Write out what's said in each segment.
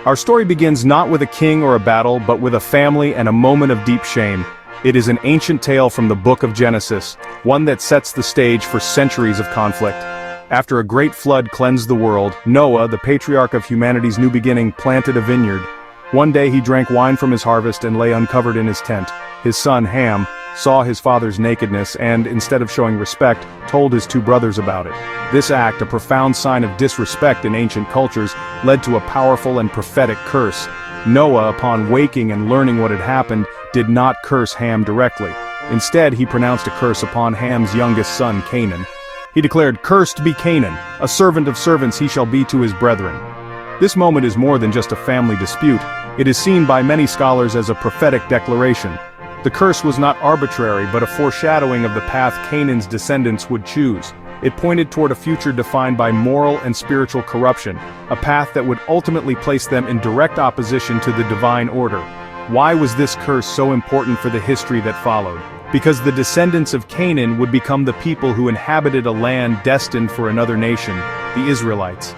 Our story begins not with a king or a battle, but with a family and a moment of deep shame. It is an ancient tale from the book of Genesis, one that sets the stage for centuries of conflict. After a great flood cleansed the world, Noah, the patriarch of humanity's new beginning, planted a vineyard. One day he drank wine from his harvest and lay uncovered in his tent. His son, Ham, saw his father's nakedness and, instead of showing respect, told his two brothers about it. This act, a profound sign of disrespect in ancient cultures, led to a powerful and prophetic curse. Noah, upon waking and learning what had happened, did not curse Ham directly. Instead, he pronounced a curse upon Ham's youngest son, Canaan. He declared, "Cursed be Canaan, a servant of servants he shall be to his brethren." This moment is more than just a family dispute. It is seen by many scholars as a prophetic declaration. The curse was not arbitrary, but a foreshadowing of the path Canaan's descendants would choose. It pointed toward a future defined by moral and spiritual corruption, a path that would ultimately place them in direct opposition to the divine order. Why was this curse so important for the history that followed? Because the descendants of Canaan would become the people who inhabited a land destined for another nation, the Israelites.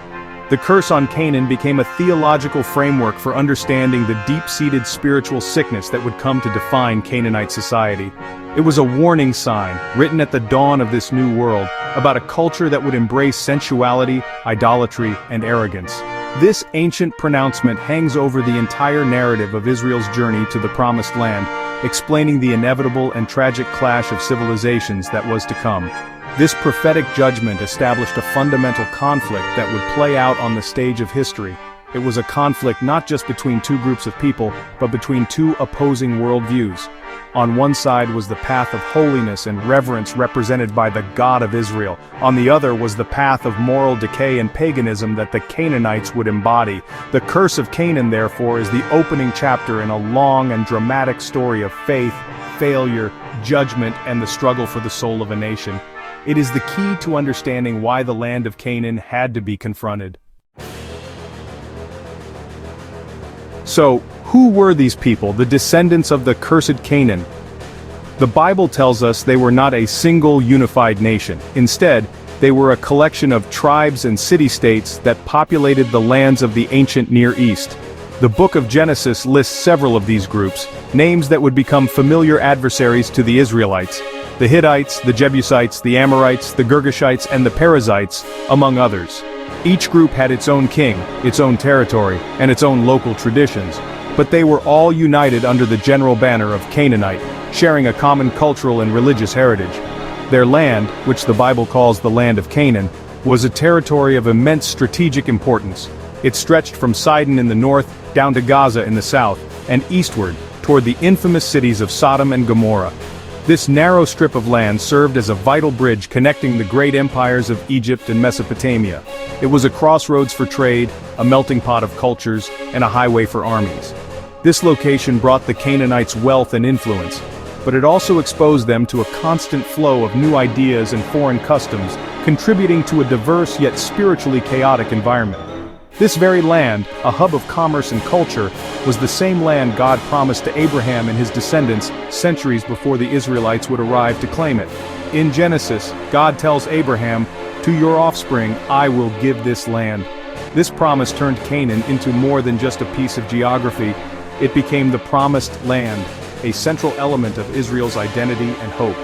The curse on Canaan became a theological framework for understanding the deep-seated spiritual sickness that would come to define Canaanite society. It was a warning sign, written at the dawn of this new world, about a culture that would embrace sensuality, idolatry, and arrogance. This ancient pronouncement hangs over the entire narrative of Israel's journey to the Promised Land, explaining the inevitable and tragic clash of civilizations that was to come. This prophetic judgment established a fundamental conflict that would play out on the stage of history. It was a conflict not just between two groups of people, but between two opposing worldviews. On one side was the path of holiness and reverence represented by the God of Israel. On the other was the path of moral decay and paganism that the Canaanites would embody. The curse of Canaan, therefore, is the opening chapter in a long and dramatic story of faith, failure, judgment, and the struggle for the soul of a nation. It is the key to understanding why the land of Canaan had to be confronted. So, who were these people, the descendants of the cursed Canaan? The Bible tells us they were not a single unified nation. Instead, they were a collection of tribes and city-states that populated the lands of the ancient Near East. The book of Genesis lists several of these groups, names that would become familiar adversaries to the Israelites: the Hittites, the Jebusites, the Amorites, the Girgashites, and the Perizzites, among others. Each group had its own king, its own territory, and its own local traditions, but they were all united under the general banner of Canaanite, sharing a common cultural and religious heritage. Their land, which the Bible calls the land of Canaan, was a territory of immense strategic importance. It stretched from Sidon in the north, down to Gaza in the south, and eastward, toward the infamous cities of Sodom and Gomorrah. This narrow strip of land served as a vital bridge connecting the great empires of Egypt and Mesopotamia. It was a crossroads for trade, a melting pot of cultures, and a highway for armies. This location brought the Canaanites wealth and influence, but it also exposed them to a constant flow of new ideas and foreign customs, contributing to a diverse yet spiritually chaotic environment. This very land, a hub of commerce and culture, was the same land God promised to Abraham and his descendants centuries before the Israelites would arrive to claim it. In Genesis, God tells Abraham, "To your offspring I will give this land." This promise turned Canaan into more than just a piece of geography. It became the promised land, a central element of Israel's identity and hope.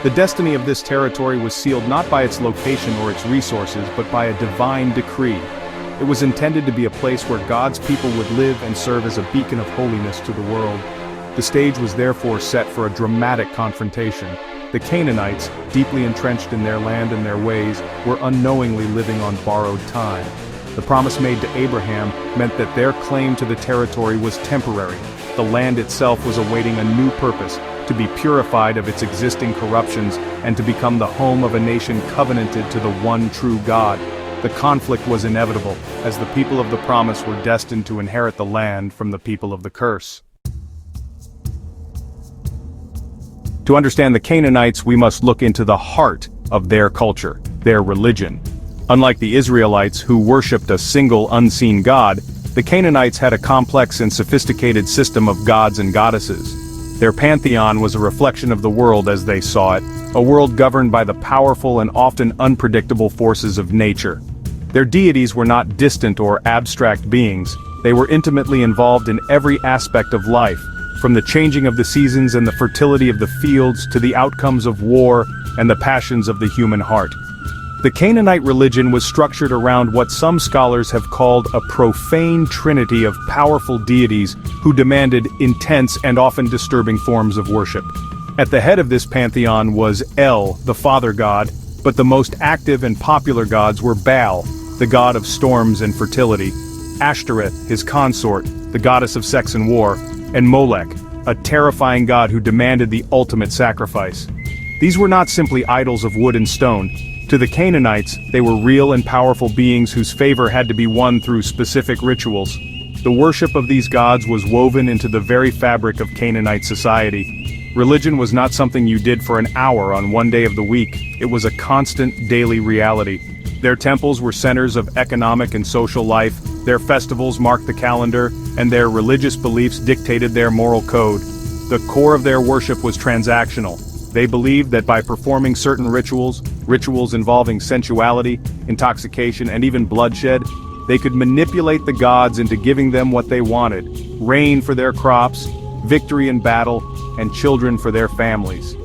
The destiny of this territory was sealed not by its location or its resources, but by a divine decree. It was intended to be a place where God's people would live and serve as a beacon of holiness to the world. The stage was therefore set for a dramatic confrontation. The Canaanites, deeply entrenched in their land and their ways, were unknowingly living on borrowed time. The promise made to Abraham meant that their claim to the territory was temporary. The land itself was awaiting a new purpose, to be purified of its existing corruptions and to become the home of a nation covenanted to the one true God. The conflict was inevitable, as the people of the promise were destined to inherit the land from the people of the curse. To understand the Canaanites, we must look into the heart of their culture, their religion. Unlike the Israelites, who worshipped a single unseen god, the Canaanites had a complex and sophisticated system of gods and goddesses. Their pantheon was a reflection of the world as they saw it, a world governed by the powerful and often unpredictable forces of nature. Their deities were not distant or abstract beings, they were intimately involved in every aspect of life, from the changing of the seasons and the fertility of the fields to the outcomes of war and the passions of the human heart. The Canaanite religion was structured around what some scholars have called a profane trinity of powerful deities who demanded intense and often disturbing forms of worship. At the head of this pantheon was El, the father god, but the most active and popular gods were Baal, the god of storms and fertility, Ashtoreth, his consort, the goddess of sex and war, and Molech, a terrifying god who demanded the ultimate sacrifice. These were not simply idols of wood and stone. To the Canaanites, they were real and powerful beings whose favor had to be won through specific rituals. The worship of these gods was woven into the very fabric of Canaanite society. Religion was not something you did for an hour on one day of the week, it was a constant daily reality. Their temples were centers of economic and social life, their festivals marked the calendar, and their religious beliefs dictated their moral code. The core of their worship was transactional. They believed that by performing certain rituals involving sensuality, intoxication, and even bloodshed, they could manipulate the gods into giving them what they wanted: rain for their crops, victory in battle, and children for their families.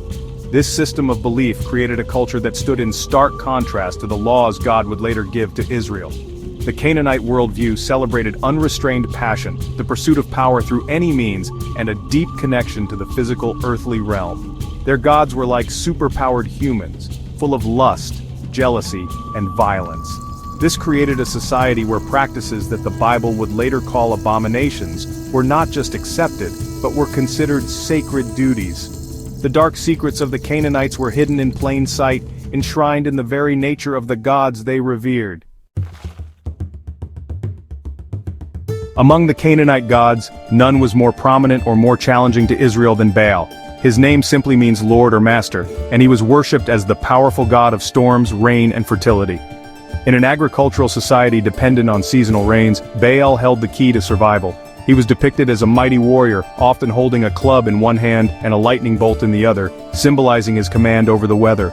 This system of belief created a culture that stood in stark contrast to the laws God would later give to Israel. The Canaanite worldview celebrated unrestrained passion, the pursuit of power through any means, and a deep connection to the physical earthly realm. Their gods were like superpowered humans, full of lust, jealousy, and violence. This created a society where practices that the Bible would later call abominations were not just accepted, but were considered sacred duties. The dark secrets of the Canaanites were hidden in plain sight, enshrined in the very nature of the gods they revered. Among the Canaanite gods, none was more prominent or more challenging to Israel than Baal. His name simply means Lord or Master, and he was worshipped as the powerful god of storms, rain, and fertility. In an agricultural society dependent on seasonal rains, Baal held the key to survival. He was depicted as a mighty warrior, often holding a club in one hand and a lightning bolt in the other, symbolizing his command over the weather.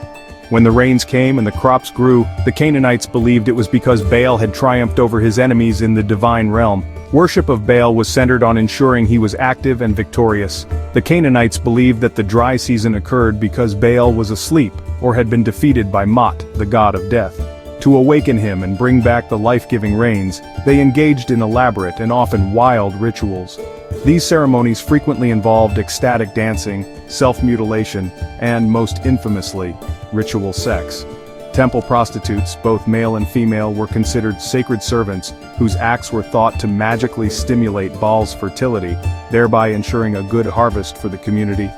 When the rains came and the crops grew, the Canaanites believed it was because Baal had triumphed over his enemies in the divine realm. Worship of Baal was centered on ensuring he was active and victorious. The Canaanites believed that the dry season occurred because Baal was asleep or had been defeated by Mot, the god of death. To awaken him and bring back the life-giving rains, they engaged in elaborate and often wild rituals. These ceremonies frequently involved ecstatic dancing, self-mutilation, and, most infamously, ritual sex. Temple prostitutes, both male and female, were considered sacred servants whose acts were thought to magically stimulate Baal's fertility, thereby ensuring a good harvest for the community.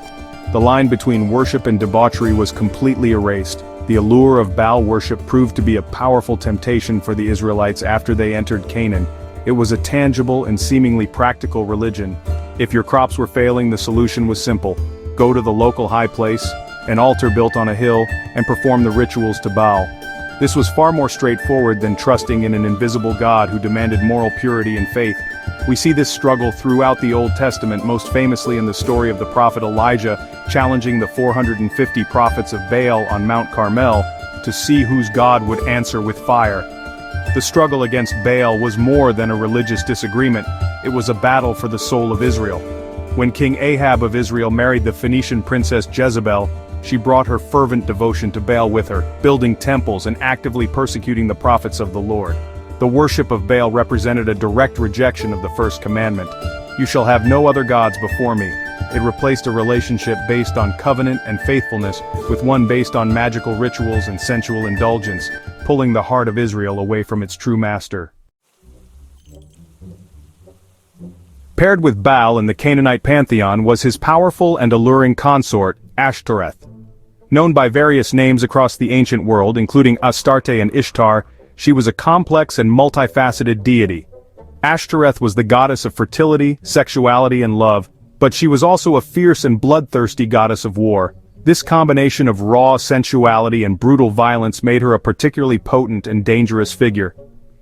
The line between worship and debauchery was completely erased. The allure of Baal worship proved to be a powerful temptation for the Israelites after they entered Canaan. It was a tangible and seemingly practical religion. If your crops were failing, the solution was simple: go to the local high place, an altar built on a hill, and perform the rituals to Baal. This was far more straightforward than trusting in an invisible God who demanded moral purity and faith. We see this struggle throughout the Old Testament, most famously in the story of the prophet Elijah challenging the 450 prophets of Baal on Mount Carmel to see whose God would answer with fire. The struggle against Baal was more than a religious disagreement, it was a battle for the soul of Israel. When King Ahab of Israel married the Phoenician princess Jezebel, she brought her fervent devotion to Baal with her, building temples and actively persecuting the prophets of the Lord. The worship of Baal represented a direct rejection of the first commandment: "You shall have no other gods before me." It replaced a relationship based on covenant and faithfulness with one based on magical rituals and sensual indulgence, pulling the heart of Israel away from its true master. Paired with Baal in the Canaanite pantheon was his powerful and alluring consort, Ashtoreth. Known by various names across the ancient world, including Astarte and Ishtar, she was a complex and multifaceted deity. Ashtoreth was the goddess of fertility, sexuality, and love, but she was also a fierce and bloodthirsty goddess of war. This combination of raw sensuality and brutal violence made her a particularly potent and dangerous figure.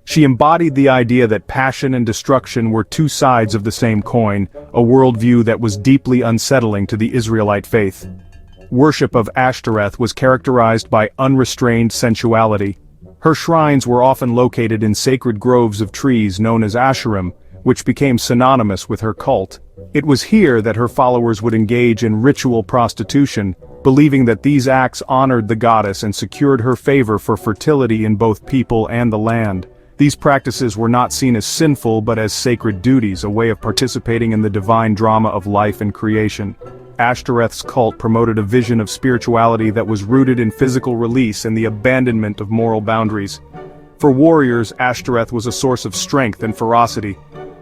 She embodied the idea that passion and destruction were two sides of the same coin, a worldview that was deeply unsettling to the Israelite faith. Worship of Ashtoreth was characterized by unrestrained sensuality. Her shrines were often located in sacred groves of trees known as asherim, which became synonymous with her cult. It was here that her followers would engage in ritual prostitution, believing that these acts honored the goddess and secured her favor for fertility in both people and the land. These practices were not seen as sinful but as sacred duties, a way of participating in the divine drama of life and creation. Ashtoreth's cult promoted a vision of spirituality that was rooted in physical release and the abandonment of moral boundaries. For warriors, Ashtoreth was a source of strength and ferocity.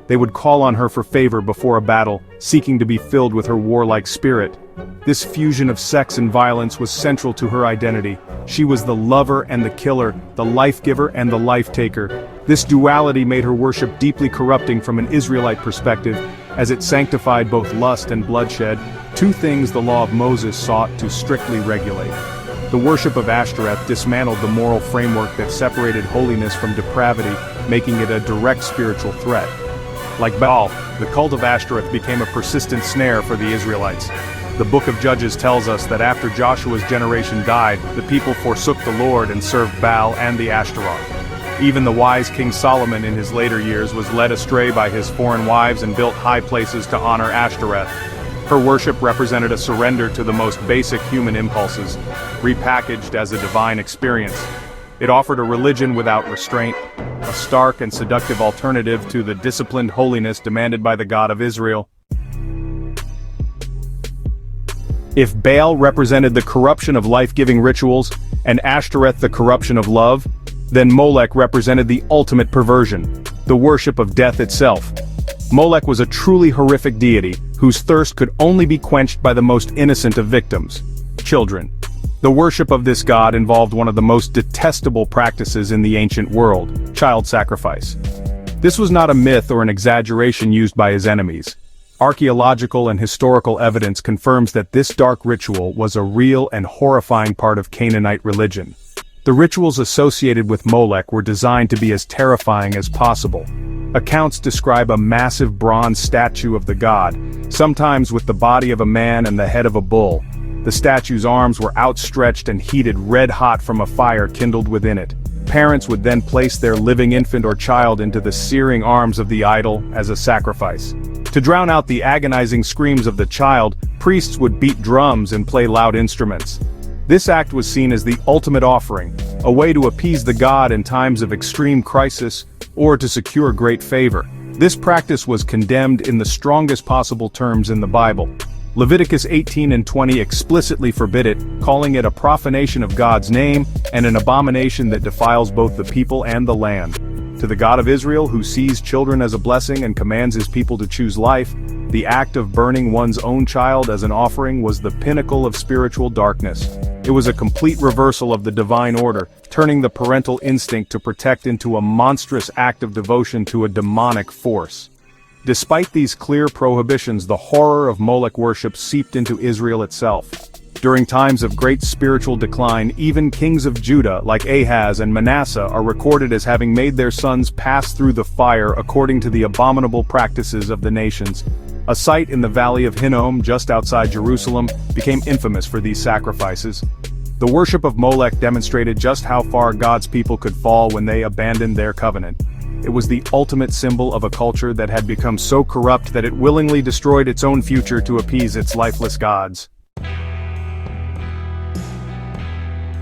They would call on her for favor before a battle, seeking to be filled with her warlike spirit. This fusion of sex and violence was central to her identity. She was the lover and the killer, the life-giver and the life-taker. This duality made her worship deeply corrupting from an Israelite perspective, as it sanctified both lust and bloodshed, two things the law of Moses sought to strictly regulate. The worship of Ashtoreth dismantled the moral framework that separated holiness from depravity, making it a direct spiritual threat. Like Baal, the cult of Ashtoreth became a persistent snare for the Israelites. The book of Judges tells us that after Joshua's generation died, the people forsook the Lord and served Baal and the Ashtaroth. Even the wise King Solomon in his later years was led astray by his foreign wives and built high places to honor Ashtoreth. Her worship represented a surrender to the most basic human impulses, repackaged as a divine experience. It offered a religion without restraint, a stark and seductive alternative to the disciplined holiness demanded by the God of Israel. If Baal represented the corruption of life-giving rituals, and Ashtoreth the corruption of love, then Molech represented the ultimate perversion, the worship of death itself. Molech was a truly horrific deity, whose thirst could only be quenched by the most innocent of victims: children. The worship of this god involved one of the most detestable practices in the ancient world: child sacrifice. This was not a myth or an exaggeration used by his enemies. Archaeological and historical evidence confirms that this dark ritual was a real and horrifying part of Canaanite religion. The rituals associated with Molech were designed to be as terrifying as possible. Accounts describe a massive bronze statue of the god, sometimes with the body of a man and the head of a bull. The statue's arms were outstretched and heated red-hot from a fire kindled within it. Parents would then place their living infant or child into the searing arms of the idol as a sacrifice. To drown out the agonizing screams of the child, priests would beat drums and play loud instruments. This act was seen as the ultimate offering, a way to appease the god in times of extreme crisis or to secure great favor. This practice was condemned in the strongest possible terms in the Bible. Leviticus 18 and 20 explicitly forbid it, calling it a profanation of God's name and an abomination that defiles both the people and the land. To the God of Israel, who sees children as a blessing and commands his people to choose life, the act of burning one's own child as an offering was the pinnacle of spiritual darkness. It was a complete reversal of the divine order, turning the parental instinct to protect into a monstrous act of devotion to a demonic force. Despite these clear prohibitions, the horror of Molech worship seeped into Israel itself. During times of great spiritual decline, even kings of Judah, like Ahaz and Manasseh, are recorded as having made their sons pass through the fire according to the abominable practices of the nations. A site in the valley of Hinnom, just outside Jerusalem, became infamous for these sacrifices. The worship of Molech demonstrated just how far God's people could fall when they abandoned their covenant. It was the ultimate symbol of a culture that had become so corrupt that it willingly destroyed its own future to appease its lifeless gods.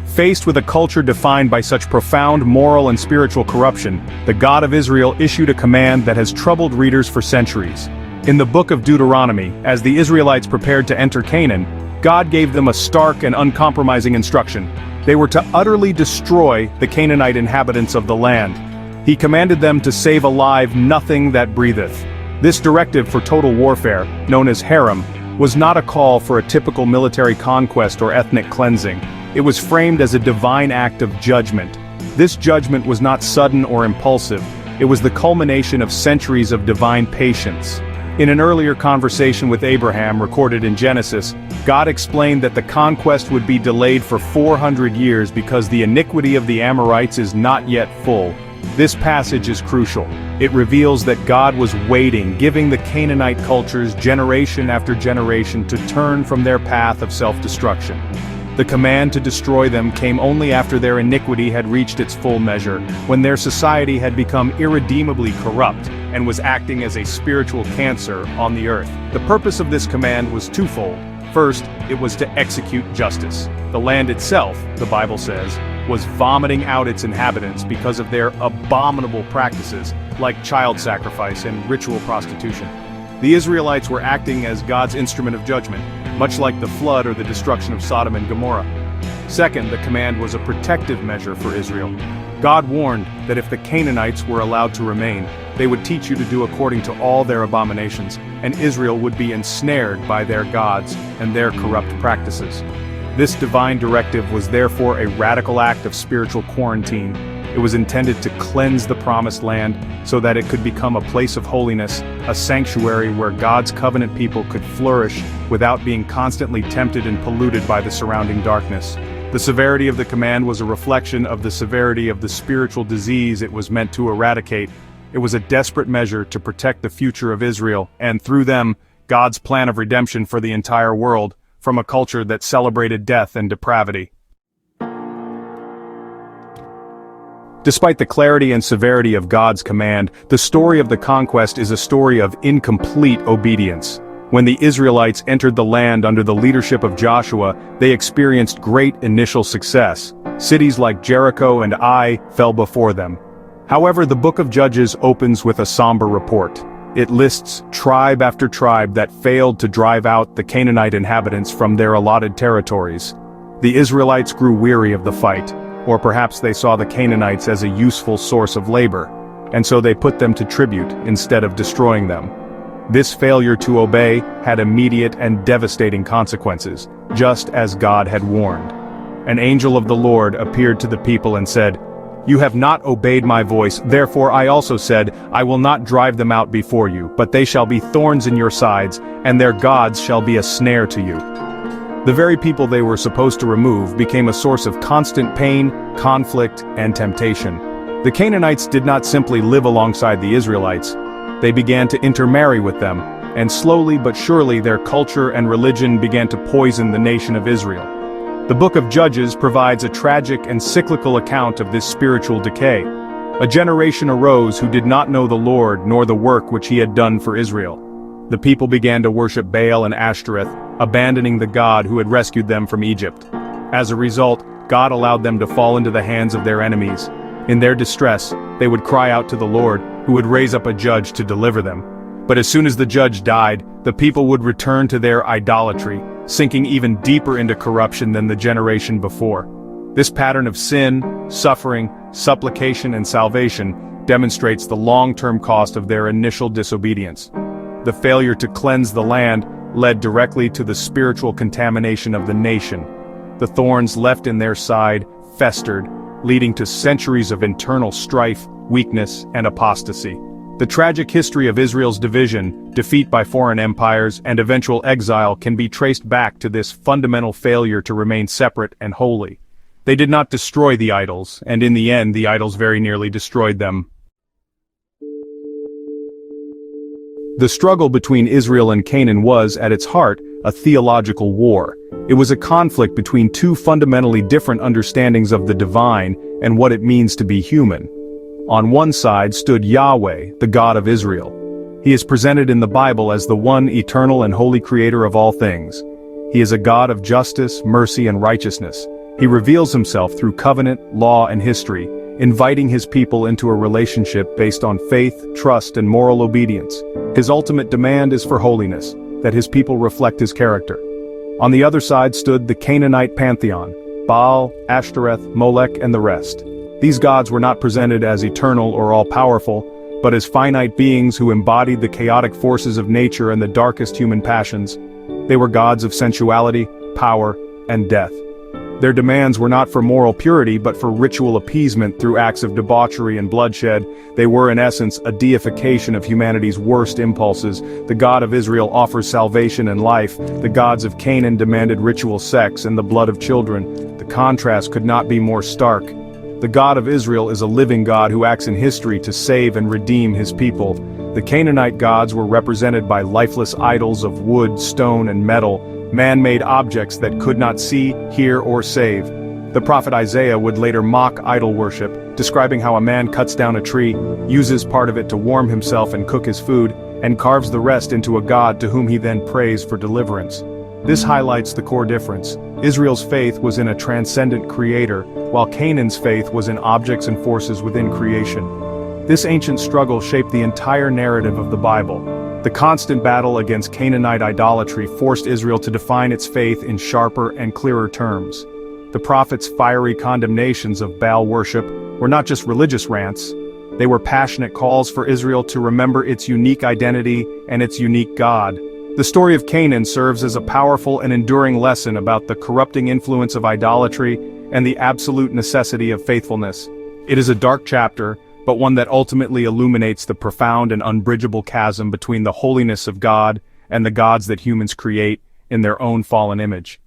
Faced with a culture defined by such profound moral and spiritual corruption, the God of Israel issued a command that has troubled readers for centuries. In the book of Deuteronomy, as the Israelites prepared to enter Canaan, God gave them a stark and uncompromising instruction. They were to utterly destroy the Canaanite inhabitants of the land. He commanded them to save alive nothing that breatheth. This directive for total warfare, known as herem, was not a call for a typical military conquest or ethnic cleansing. It was framed as a divine act of judgment. This judgment was not sudden or impulsive. It was the culmination of centuries of divine patience. In an earlier conversation with Abraham recorded in Genesis, God explained that the conquest would be delayed for 400 years because the iniquity of the Amorites is not yet full. This passage is crucial. It reveals that God was waiting, giving the Canaanite cultures generation after generation to turn from their path of self-destruction. The command to destroy them came only after their iniquity had reached its full measure, when their society had become irredeemably corrupt and was acting as a spiritual cancer on the earth. The purpose of this command was twofold. First, it was to execute justice. The land itself, the Bible says, was vomiting out its inhabitants because of their abominable practices, like child sacrifice and ritual prostitution. The Israelites were acting as God's instrument of judgment, much like the flood or the destruction of Sodom and Gomorrah. Second, the command was a protective measure for Israel. God warned that if the Canaanites were allowed to remain, they would teach you to do according to all their abominations, and Israel would be ensnared by their gods and their corrupt practices. This divine directive was therefore a radical act of spiritual quarantine. It was intended to cleanse the promised land so that it could become a place of holiness, a sanctuary where God's covenant people could flourish without being constantly tempted and polluted by the surrounding darkness. The severity of the command was a reflection of the severity of the spiritual disease it was meant to eradicate. It was a desperate measure to protect the future of Israel, and through them, God's plan of redemption for the entire world, from a culture that celebrated death and depravity. Despite the clarity and severity of God's command, the story of the conquest is a story of incomplete obedience. When the Israelites entered the land under the leadership of Joshua, they experienced great initial success. Cities like Jericho and Ai fell before them. However, the book of Judges opens with a somber report. It lists tribe after tribe that failed to drive out the Canaanite inhabitants from their allotted territories. The Israelites grew weary of the fight, or perhaps they saw the Canaanites as a useful source of labor, and so they put them to tribute instead of destroying them. This failure to obey had immediate and devastating consequences, just as God had warned. An angel of the Lord appeared to the people and said, "You have not obeyed my voice, therefore I also said, I will not drive them out before you, but they shall be thorns in your sides, and their gods shall be a snare to you." The very people they were supposed to remove became a source of constant pain, conflict, and temptation. The Canaanites did not simply live alongside the Israelites. They began to intermarry with them, and slowly but surely their culture and religion began to poison the nation of Israel. The book of Judges provides a tragic and cyclical account of this spiritual decay. A generation arose who did not know the Lord nor the work which he had done for Israel. The people began to worship Baal and Ashtoreth, abandoning the God who had rescued them from Egypt. As a result, God allowed them to fall into the hands of their enemies. In their distress, they would cry out to the Lord, who would raise up a judge to deliver them. But as soon as the judge died, the people would return to their idolatry, sinking even deeper into corruption than the generation before. This pattern of sin, suffering, supplication, and salvation demonstrates the long-term cost of their initial disobedience. The failure to cleanse the land led directly to the spiritual contamination of the nation. The thorns left in their side festered, leading to centuries of internal strife, weakness, and apostasy. The tragic history of Israel's division, defeat by foreign empires, and eventual exile can be traced back to this fundamental failure to remain separate and holy. They did not destroy the idols, and in the end the idols very nearly destroyed them. The struggle between Israel and Canaan was, at its heart, a theological war. It was a conflict between two fundamentally different understandings of the divine and what it means to be human. On one side stood Yahweh, the God of Israel. He is presented in the Bible as the one eternal and holy creator of all things. He is a God of justice, mercy, and righteousness. He reveals himself through covenant, law, and history, inviting his people into a relationship based on faith, trust, and moral obedience. His ultimate demand is for holiness, that his people reflect his character. On the other side stood the Canaanite Pantheon, Baal, Ashtoreth, Molech, and the rest. These gods were not presented as eternal or all-powerful, but as finite beings who embodied the chaotic forces of nature and the darkest human passions. They were gods of sensuality, power, and death. Their demands were not for moral purity but for ritual appeasement through acts of debauchery and bloodshed. They were in essence a deification of humanity's worst impulses. The God of Israel offers salvation and life. The gods of Canaan demanded ritual sex and the blood of children. The contrast could not be more stark. The God of Israel is a living God who acts in history to save and redeem his people. The Canaanite gods were represented by lifeless idols of wood, stone, and metal, man-made objects that could not see, hear, or save. The prophet Isaiah would later mock idol worship, describing how a man cuts down a tree, uses part of it to warm himself and cook his food, and carves the rest into a god to whom he then prays for deliverance. This highlights the core difference. Israel's faith was in a transcendent creator, while Canaan's faith was in objects and forces within creation. This ancient struggle shaped the entire narrative of the Bible. The constant battle against Canaanite idolatry forced Israel to define its faith in sharper and clearer terms. The prophets' fiery condemnations of Baal worship were not just religious rants, they were passionate calls for Israel to remember its unique identity and its unique God. The story of Canaan serves as a powerful and enduring lesson about the corrupting influence of idolatry and the absolute necessity of faithfulness. It is a dark chapter, but one that ultimately illuminates the profound and unbridgeable chasm between the holiness of God and the gods that humans create in their own fallen image.